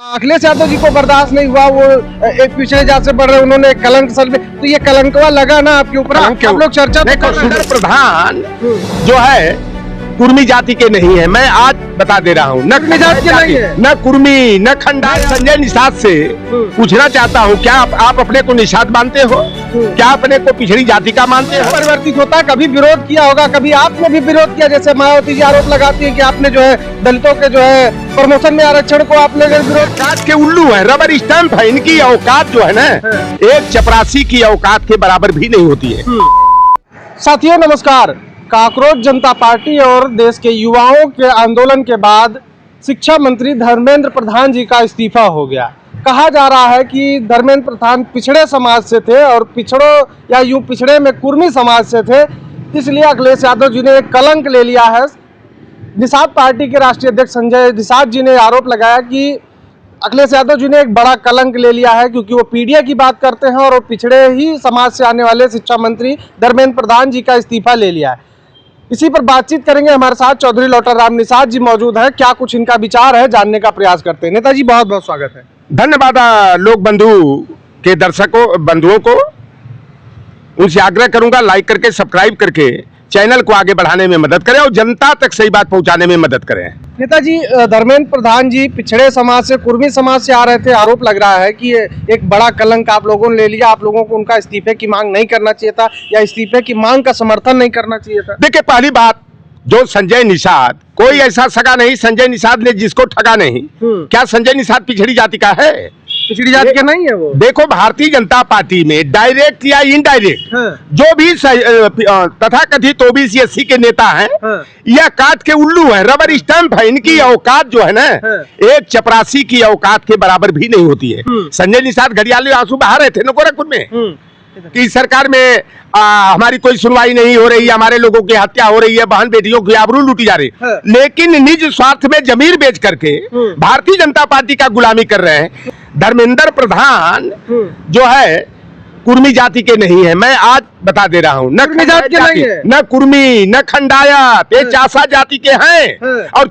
अखिलेश यादव जी को बर्दाश्त नहीं हुआ, वो एक पिछड़े जात से बढ़ रहे, उन्होंने कलंक सर में, तो ये कलंकवा लगा ना आपके ऊपर। आप लोग चर्चा देखो, सुंदर प्रधान जो है कुर्मी जाति के नहीं है। मैं आज बता दे रहा हूँ, न कुर्मी जाति के नहीं है, न कुर्मी न खंडात। संजय निषाद से पूछना चाहता हूँ, क्या आप अपने को निषाद मानते हो? क्या अपने को पिछड़ी जाति का मानते हो? परिवर्तित होता है, कभी विरोध किया होगा, कभी आपने भी विरोध किया। जैसे मायावती जी आरोप लगाती है कि आपने जो है दलितों के जो है प्रमोशन में आरक्षण को आपने विरोध। औकात के उल्लू है, रबर स्टैंप है। इनकी औकात जो है ना, एक चपरासी की औकात के बराबर भी नहीं होती है। साथियों नमस्कार। काकरोच जनता पार्टी और देश के युवाओं के आंदोलन के बाद शिक्षा मंत्री धर्मेंद्र प्रधान जी का इस्तीफा हो गया। कहा जा रहा है कि धर्मेंद्र प्रधान पिछड़े समाज से थे और पिछड़ों या यूं पिछड़े में कुर्मी समाज से थे, इसलिए अखिलेश यादव जी ने एक कलंक ले लिया है। निषाद पार्टी के राष्ट्रीय अध्यक्ष संजय निषाद जी ने आरोप लगाया कि अखिलेश यादव जी ने एक बड़ा कलंक ले लिया है, क्योंकि वो पीडीए की बात करते हैं और पिछड़े ही समाज से आने वाले शिक्षा मंत्री धर्मेंद्र प्रधान जी का इस्तीफा ले लिया है। इसी पर बातचीत करेंगे। हमारे साथ चौधरी लौटर राम निषाद जी मौजूद हैं। क्या कुछ इनका विचार है, जानने का प्रयास करते हैं। नेताजी बहुत बहुत स्वागत है। धन्यवाद। लोक बंधु के दर्शकों बंधुओं को उनसे आग्रह करूंगा, लाइक करके सब्सक्राइब करके चैनल को आगे बढ़ाने में मदद करें और जनता तक सही बात पहुंचाने में मदद करें। नेताजी, धर्मेंद्र प्रधान जी पिछड़े समाज से, कुर्मी समाज से आ रहे थे। आरोप लग रहा है कि एक बड़ा कलंक आप लोगों ने ले लिया। आप लोगों को उनका इस्तीफे की मांग नहीं करना चाहिए था, या इस्तीफे की मांग का समर्थन नहीं करना चाहिए था। देखिए, पहली बात, जो संजय निषाद, कोई ऐसा सगा नहीं संजय निषाद ने जिसको ठगा नहीं। क्या संजय निषाद पिछड़ी जाति का है? पिछड़ी जाति का नहीं है वो। देखो, भारतीय जनता पार्टी में डायरेक्ट या इनडायरेक्ट जो भी तथाकथित ओबीसी एससी के नेता हैं, यह काट के उल्लू है, रबर स्टैंप है। इनकी औकात जो है ना, एक चपरासी की औकात के बराबर भी नहीं होती है। संजय निषाद घड़ियाली आंसू बहा रहे थे न गोरखपुर में कि सरकार में हमारी कोई सुनवाई नहीं हो रही, हमारे लोगों की हत्या हो रही है, बहन बेटियों की आबरू लूटी जा रही है। लेकिन निज स्वार्थ में जमीर बेच करके भारतीय जनता पार्टी का गुलामी कर रहे हैं। धर्मेंद्र प्रधान जो है कुर्मी जाति के नहीं है। मैं आज बता दे रहा हूँ, न कुर्मी जाति के नहीं है, न कुर्मी न खंडायत, ये चासा जाति के हैं। और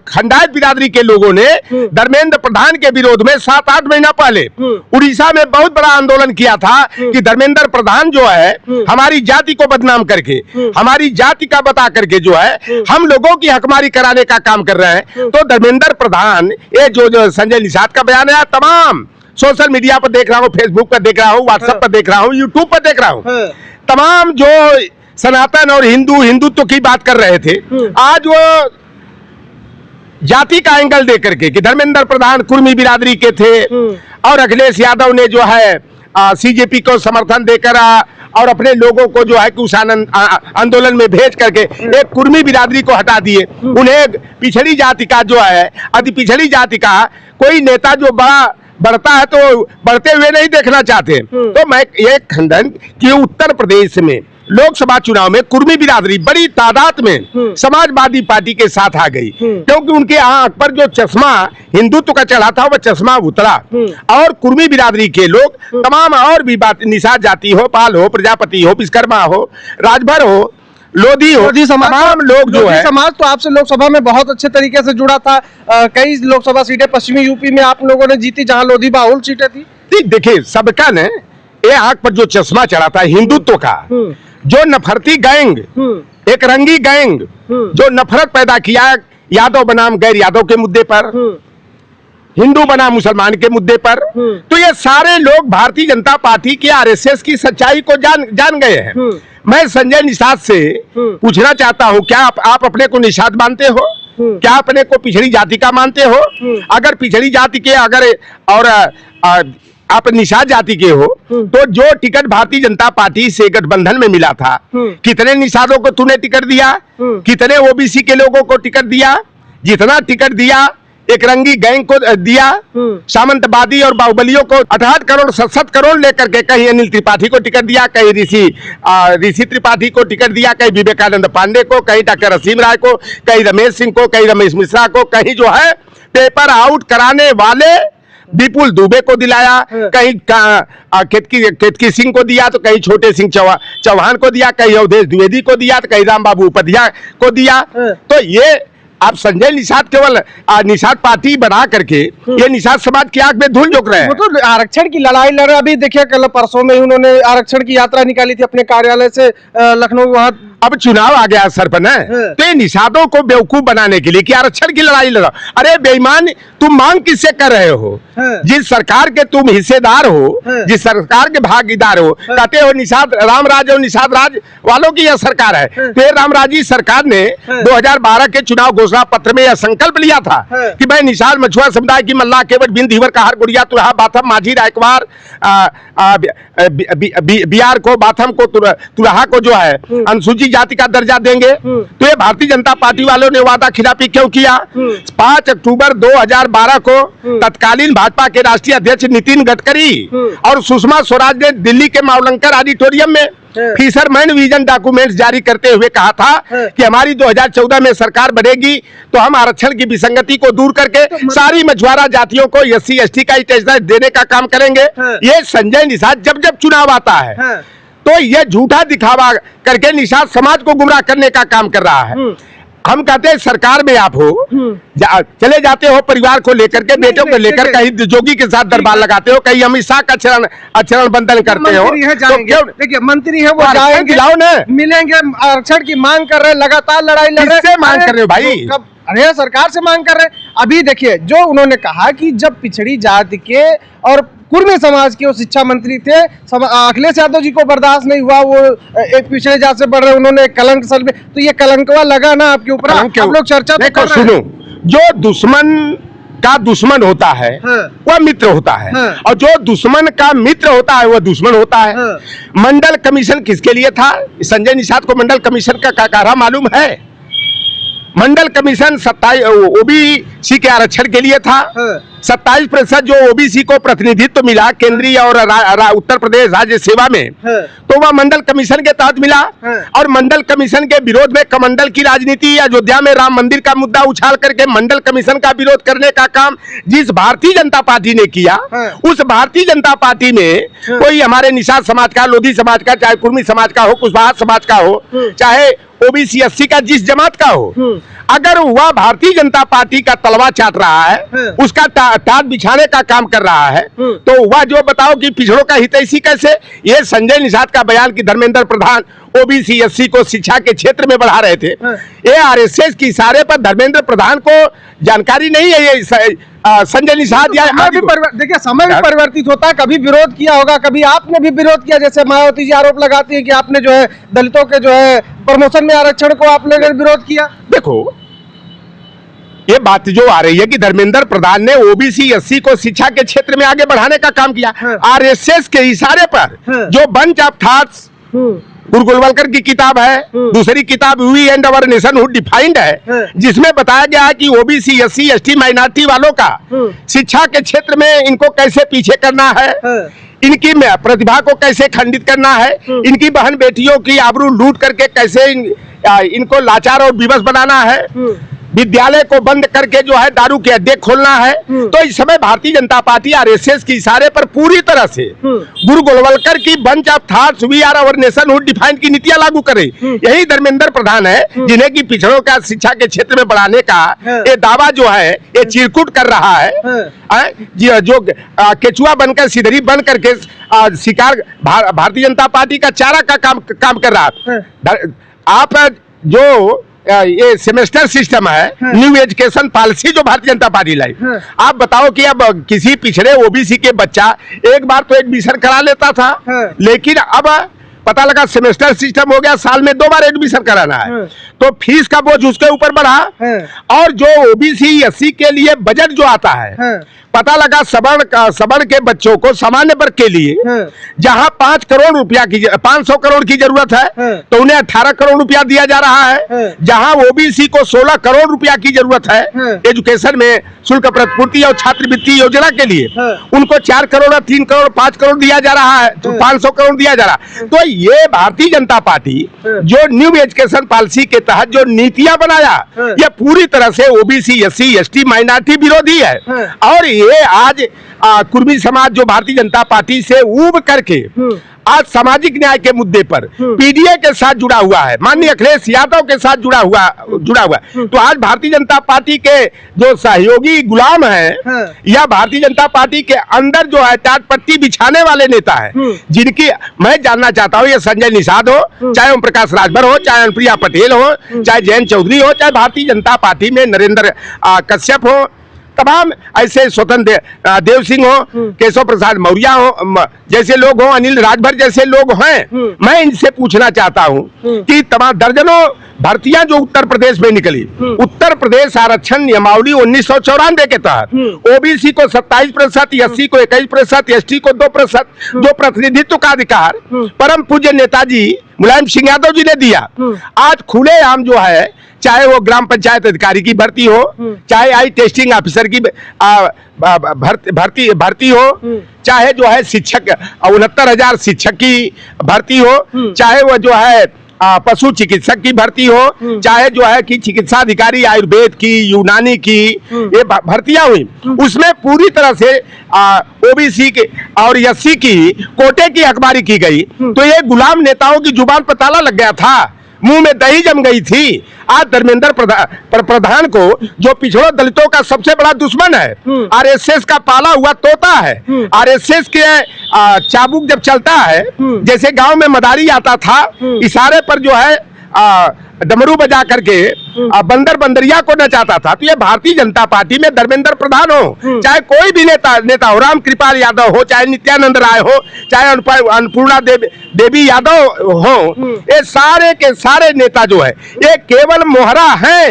खंडायत बिरादरी के लोगों ने धर्मेंद्र प्रधान के विरोध में 7-8 महीना पहले उड़ीसा में बहुत बड़ा आंदोलन किया था कि धर्मेंद्र प्रधान जो है हमारी जाति को बदनाम करके, हमारी जाति का बता करके जो है हम लोगों की हकमारी कराने का काम कर रहे हैं। तो धर्मेंद्र प्रधान, ये जो संजय निषाद का बयान है, तमाम सोशल मीडिया पर देख रहा हूँ, फेसबुक पर देख रहा हूँ, व्हाट्सएप पर देख रहा हूँ, यूट्यूब पर देख रहा हूँ, तमाम जो सनातन और हिंदुत्व की बात कर रहे थे, आज वो जाति का एंगल दे करके कि धर्मेंद्र प्रधान कुर्मी बिरादरी के थे और अखिलेश यादव ने जो है सीजेपी को समर्थन देकर और अपने लोगों को जो है कि उस आंदोलन में भेज करके एक कुर्मी बिरादरी को हटा दिए। उन्हें पिछड़ी जाति का जो है, अति पिछड़ी जाति का कोई नेता जो बढ़ता है तो बढ़ते हुए नहीं देखना चाहते। तो मैं ये खंडन कि उत्तर प्रदेश में लोकसभा चुनाव में कुर्मी बिरादरी बड़ी तादाद में समाजवादी पार्टी के साथ आ गई, क्योंकि उनके आंख पर जो चश्मा हिंदुत्व का चढ़ा था वह चश्मा उतरा। और कुर्मी बिरादरी के लोग तमाम और भी बात, निषाद जाति हो, पाल हो, प्रजापति हो, विश्वकर्मा हो, राजभर हो, लोधी हो, तमाम लोग जो है समाज तो आपसे लोकसभा में बहुत अच्छे तरीके से जुड़ा था। कई लोकसभा सीटें पश्चिमी यूपी में आप लोगों ने जीती, जहां लोधी बाहुल सीटें थी। देखिए, सबका ने ये आंख पर जो चश्मा चढ़ा था हिंदुत्व का, जो नफरती गैंग, एक रंगी गैंग जो नफरत पैदा किया, यादव बनाम गैर यादव के मुद्दे पर, हिंदू बनाम मुसलमान के मुद्दे पर, तो ये सारे लोग भारतीय जनता पार्टी के आरएसएस की सच्चाई को जान गए हैं। मैं संजय निषाद से पूछना चाहता हूं, क्या आप अपने को निषाद मानते हो? क्या अपने को पिछड़ी जाति का मानते हो? अगर पिछड़ी जाति के और आप निषाद जाति के हो, तो जो टिकट भारतीय जनता पार्टी से गठबंधन में मिला था, कितने निषादों को तूने टिकट दिया? कितने ओबीसी के लोगों को टिकट दिया? जितना टिकट दिया एक रंगी गैंग को दिया, सामंतवादी और बाहुबलियों को 68 करोड़ 67 करोड़ लेकर के कहीं अनिल त्रिपाठी को टिकट दिया, कहीं ऋषि त्रिपाठी को टिकट दिया, कहीं विवेकानंद पांडे को, कहीं डॉक्टर असीम राय को, कहीं रमेश सिंह को, कहीं रमेश मिश्रा को, कहीं जो है पेपर आउट कराने वाले विपुल दुबे को दिलाया, कहीं केतकी सिंह को दिया, तो कहीं छोटे सिंह चौहान को दिया, कहीं अवधेश द्विवेदी को दिया, तो कहीं राम बाबू उपाध्याय को दिया। तो ये आप संजय निषाद केवल निषाद पार्टी बना करके ये निषाद समाज की आंख में धूल झोंक रहे हैं। वो तो आरक्षण की लड़ाई लड़ रहे। अभी देखिए कल परसों में ही उन्होंने आरक्षण की यात्रा निकाली थी अपने कार्यालय से लखनऊ। वहां अब चुनाव आ गया सर पर न, तो ये निषादों को बेवकूफ बनाने के लिए कि आरक्षण की लड़ाई लड़ाओ। अरे बेईमान, तुम मांग किससे कर रहे हो? जिस सरकार के तुम हिस्सेदार हो, जिस सरकार के भागीदार हो, कहते हो निषाद रामराज और निषाद राज वालों की यह सरकार है। तो ये रामराजी सरकार ने 2012 के चुनाव घोषणा पत्र में यह संकल्प लिया था कि भाई निषाद मछुआ समुदाय की मल्लाह केवट बिन धीवर कहार गुड़िया तुरहा बाथम माझी रायकुमार बिहार को बाथम को तुरहा को जो है अनुसूचित जाति का दर्जा देंगे। तो ये भारतीय जनता पार्टी वालों ने वादा खिलाफी क्यों किया? 5 अक्टूबर 2012 को तत्कालीन भाजपा के राष्ट्रीय अध्यक्ष नितिन गडकरी और सुषमा स्वराज ने दिल्ली के मावलंकर ऑडिटोरियम में फिशरमैन विजन डॉक्यूमेंट्स जारी करते हुए कहा था कि हमारी 2014 में सरकार बढ़ेगी तो हम आरक्षण की विसंगति को दूर करके सारी मछुआरा जातियों को SC ST का स्टेटस देने का काम करेंगे। ये संजय निषाद जब जब चुनाव आता है तो ये झूठा दिखावा करके निषाद समाज को गुमराह करने का काम कर रहा है। हम कहते हैं सरकार में आप हो, चले जाते हो परिवार को लेकर के, बेटों को लेकर, कहीं जोगी के साथ दरबार लगाते हो, कहीं अमित शाह का आचरण बंधन करते हो। देखिए मंत्री है वो जाएंगे, मिलेंगे, आरक्षण की मांग कर रहे, लगातार लड़ाई लड़ रहे। किससे मांग कर रहे हो भाई? अरे सरकार से मांग कर रहे। अभी देखिए जो उन्होंने कहा कि जब पिछड़ी जाति के और कुर्मी समाज के वो शिक्षा मंत्री थे, अखिलेश यादव जी को बर्दाश्त नहीं हुआ, वो एक पिछड़े जात से बढ़ रहे, उन्होंने कलंक सल में, तो ये कलंकवा लगा ना आपके ऊपर। आप लोग चर्चा तो कर रहे हैं। सुनो, जो दुश्मन का दुश्मन होता है वह मित्र होता है, और जो दुश्मन का मित्र होता है वह दुश्मन होता है। मंडल कमीशन किसके लिए था? संजय निषाद को मंडल कमीशन का कारा मालूम है? मंडल कमीशन 27 OBC के आरक्षण के लिए था। 27% जो OBC को प्रतिनिधित्व मिला केंद्रीय और उत्तर प्रदेश राज्य सेवा में, तो वह मंडल कमीशन के तहत मिला। और मंडल कमीशन के विरोध में कमंडल की राजनीति, अयोध्या में राम मंदिर का मुद्दा उछाल करके मंडल कमीशन का विरोध करने का काम जिस भारतीय जनता पार्टी ने किया, उस भारतीय जनता पार्टी में कोई हमारे निषाद समाज का, लोधी समाज का, चाहे कुर्मी समाज का हो, कुशवाहा समाज का हो, चाहे OBC SC का जिस जमात का हो, अगर वह भारतीय जनता पार्टी का तलवा चाट रहा है, उसका टाट बिछाने का काम कर रहा है, तो वह जो बताओ कि पिछड़ों का हितैषी कैसे? ये संजय निषाद का बयान कि धर्मेंद्र प्रधान OBC SC को शिक्षा के क्षेत्र में बढ़ा रहे थे, ये RSS के इशारे पर धर्मेंद्र प्रधान को जानकारी नहीं है। ये संजय निषाद या देखिए समय भी परिवर्तित होता है, कभी विरोध किया होगा, कभी आपने भी विरोध किया। जैसे मायावती जी आरोप लगाती है कि आपने जो है दलितों के जो है प्रमोशन में आरक्षण को आपने विरोध किया। देखो ये बात जो आ रही है कि धर्मेंद्र प्रधान ने OBC SC को शिक्षा के क्षेत्र में आगे बढ़ाने का काम किया, RSS के इशारे पर। जो बंच ऑफ थॉट्स गुरगुलवलकर की किताब है, दूसरी किताब we and our nationhood defined है, जिसमें बताया गया है कि OBC SC ST माइनॉरिटी वालों का शिक्षा के क्षेत्र में इनको कैसे पीछे करना है, इनकी प्रतिभा को कैसे खंडित करना है, इनकी बहन बेटियों की आबरू लूट करके कैसे इनको लाचार और विवश बनाना है, विद्यालय को बंद करके जो है दारू के अड्डे खोलना है। तो इस समय भारतीय जनता पार्टी RSS के इशारे पर पूरी तरह से गुरु गोलवलकर की bunch of thoughts we are our nationhood defined की नीतियां लागू करे। यही धर्मेंद्र प्रधान है जिन्हें की पिछड़ों का शिक्षा के क्षेत्र में बढ़ाने का ये दावा जो है ये चिरकुट कर रहा है, जो केचुआ बनकर सिधरी बन करके शिकार भारतीय जनता पार्टी का चारा का काम कर रहा है। आप जो ये सेमेस्टर सिस्टम है, न्यू एजुकेशन पॉलिसी जो भारतीय जनता पार्टी लाई, आप बताओ कि अब किसी पिछड़े OBC के बच्चा एक बार तो एडमिशन करा लेता था, लेकिन अब पता लगा सेमेस्टर सिस्टम हो गया, साल में 2 बार एडमिशन कराना है, तो फीस का बोझ उसके ऊपर बढ़ा। और जो OBC SC के लिए बजट जो आता है, पता लगा सवर्ण के बच्चों को सामान्य वर्ग के लिए जहां 5 करोड़ रुपया की 500 करोड़ की जरूरत है तो उन्हें 18 करोड़ रुपया दिया जा रहा है। जहां OBC को 16 करोड़ रुपया की जरूरत है एजुकेशन में शुल्क प्रतिपूर्ति और छात्रवृत्ति योजना के लिए, उनको 4 करोड़ 3 करोड़ 5 करोड़ दिया जा रहा है, तो 500 करोड़ दिया जा रहा है। तो ये भारतीय जनता पार्टी जो न्यू एजुकेशन पॉलिसी के तहत जो नीतियां बनाया, ये पूरी तरह से OBC SC ST माइनॉरिटी विरोधी है। और ये आज कुर्मी समाज जो भारतीय जनता पार्टी से ऊब करके आज सामाजिक न्याय के मुद्दे पर पीडीए के साथ जुड़ा हुआ है, माननीय अखिलेश यादव के साथ जुड़ा हुआ है। तो आज भारतीय जनता पार्टी के जो सहयोगी गुलाम हैं या भारतीय जनता पार्टी के अंदर जो है टाट पट्टी बिछाने वाले नेता है, जिनकी मैं जानना चाहता हूँ, ये संजय निषाद हो, चाहे ओम प्रकाश राजभर हो, चाहे अनुप्रिया पटेल हो, चाहे जयंत चौधरी हो, चाहे भारतीय जनता पार्टी में नरेंद्र कश्यप हो, तमाम ऐसे स्वतंत्र देव सिंह हो, केशव प्रसाद मौर्य हो, जैसे लोग हो, अनिल राजभर जैसे लोग हैं, मैं इनसे पूछना चाहता हूं कि तमाम दर्जनों भर्तियां जो उत्तर प्रदेश में निकली, उत्तर प्रदेश आरक्षण नियमावली 1994 के तहत ओबीसी को 27%, एससी को 21%, एसटी को 2%, जो प्रतिनिधित्व का अधिकार परम पूज्य नेताजी मुलायम सिंह यादव जी ने दिया, आज खुलेआम जो है, चाहे वो ग्राम पंचायत अधिकारी की भर्ती हो, चाहे आई टेस्टिंग ऑफिसर की भर्ती हो, चाहे जो है शिक्षक 69,000 शिक्षक की भर्ती हो, चाहे वो जो है पशु चिकित्सक की भर्ती हो, चाहे जो है कि चिकित्सा अधिकारी आयुर्वेद की, यूनानी की, ये भर्तियां हुई, उसमें पूरी तरह से ओबीसी के और एससी की कोटे की अखबारी की गई। तो ये गुलाम नेताओं की जुबान पर ताला लग गया था, मुंह में दही जम गई थी। आज धर्मेंद्र प्रधान को, जो पिछड़ों दलितों का सबसे बड़ा दुश्मन है, आरएसएस का पाला हुआ तोता है, आरएसएस के चाबुक जब चलता है, जैसे गांव में मदारी आता था, इशारे पर जो है डमरू बजा करके बंदर बंदरिया को नचाता था। तो ये भारतीय जनता पार्टी में धर्मेंद्र प्रधान हो, चाहे कोई भी नेता हो, राम कृपाल यादव हो, चाहे नित्यानंद राय हो, चाहे अन्नपूर्णा देवी यादव हो, ये सारे के सारे नेता जो है ये केवल मोहरा हैं।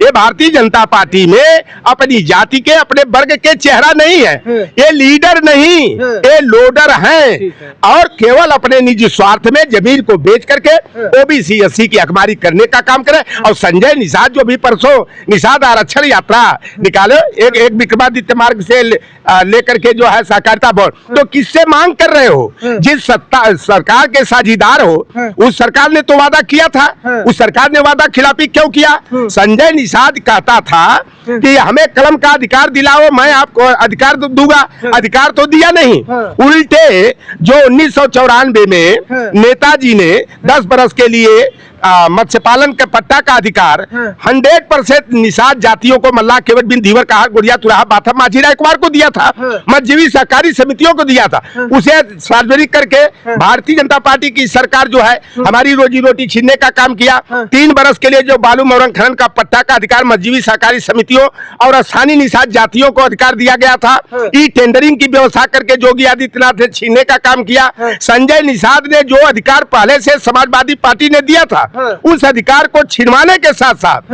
ये भारतीय जनता पार्टी में अपनी जाति के, अपने वर्ग के चेहरा नहीं है, ये लीडर नहीं, ये लोडर हैं और केवल अपने निजी स्वार्थ में जमीन को बेच करके ओबीसी एससी की अखबारी करने का काम करे। और संजय निषाद जो भी परसों निषाद आरक्षण यात्रा निकाले, एक विक्रमादित्य मार्ग से लेकर के जो है सहकारिता भवन, तो किससे मांग कर रहे हो? जिस सरकार के साझीदार हो, उस सरकार ने तो वादा किया था, उस सरकार ने वादा खिलाफी क्यों किया? संजय निषाद कहता था कि हमें कलम का अधिकार दिलाओ, मैं आपको अधिकार दूंगा, अधिकार तो दिया नहीं। उल्टे जो 1994 में नेताजी ने 10 बरस के लिए मत्स्य पालन के पट्टा का अधिकार 100% निषाद जातियों को, मल्लाह, केवट बिन धीवर, कहार, गोरिया, तुराहा, बाथम, माझी, रायकुमार को दिया था, मध्यजीवी सहकारी समितियों को दिया था, उसे सार्वजनिक करके भारतीय जनता पार्टी की सरकार जो है हमारी रोजी रोटी छीनने का काम किया। 3 बरस के लिए जो बालू मौरंग खनन का पट्टा का अधिकार मध्यजीवी सहकारी समितियों और स्थानीय निषाद जातियों को अधिकार दिया गया था, ई टेंडरिंग की व्यवस्था करके योगी आदित्यनाथ ने छीनने का काम किया। संजय निषाद ने जो अधिकार पहले से समाजवादी पार्टी ने दिया था, उस अधिकार को छिनवाने के साथ साथ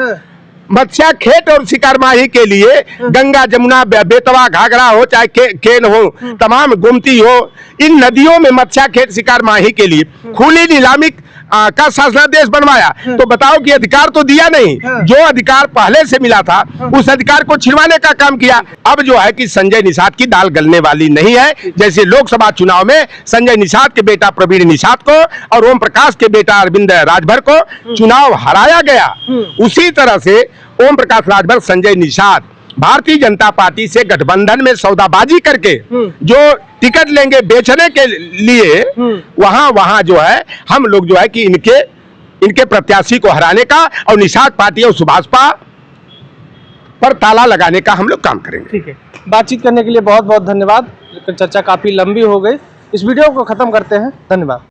मत्स्य खेत और शिकार माही के लिए गंगा, जमुना, बेतवा, घाघरा हो, चाहे केन हो, तमाम गोमती हो, इन नदियों में मत्स्य खेत शिकार माही के लिए खुली नीलामी का शासनादेश बनवाया। तो बताओ कि अधिकार तो दिया नहीं, जो अधिकार पहले से मिला था उस अधिकार को छिनवाने का काम किया। अब जो है कि संजय निषाद की दाल गलने वाली नहीं है। जैसे लोकसभा चुनाव में संजय निषाद के बेटा प्रवीण निषाद को और ओम प्रकाश के बेटा अरविंद राजभर को चुनाव हराया गया, उसी तरह से ओम प्रकाश राजभर, संजय निषाद भारतीय जनता पार्टी से गठबंधन में सौदाबाजी करके जो टिकट लेंगे बेचने के लिए, वहां जो है हम लोग जो है कि इनके प्रत्याशी को हराने का और निषाद पार्टी और सुभाषपा पर ताला लगाने का हम लोग काम करेंगे। ठीक है, बातचीत करने के लिए बहुत बहुत धन्यवाद। चर्चा काफी लंबी हो गई, इस वीडियो को खत्म करते हैं। धन्यवाद।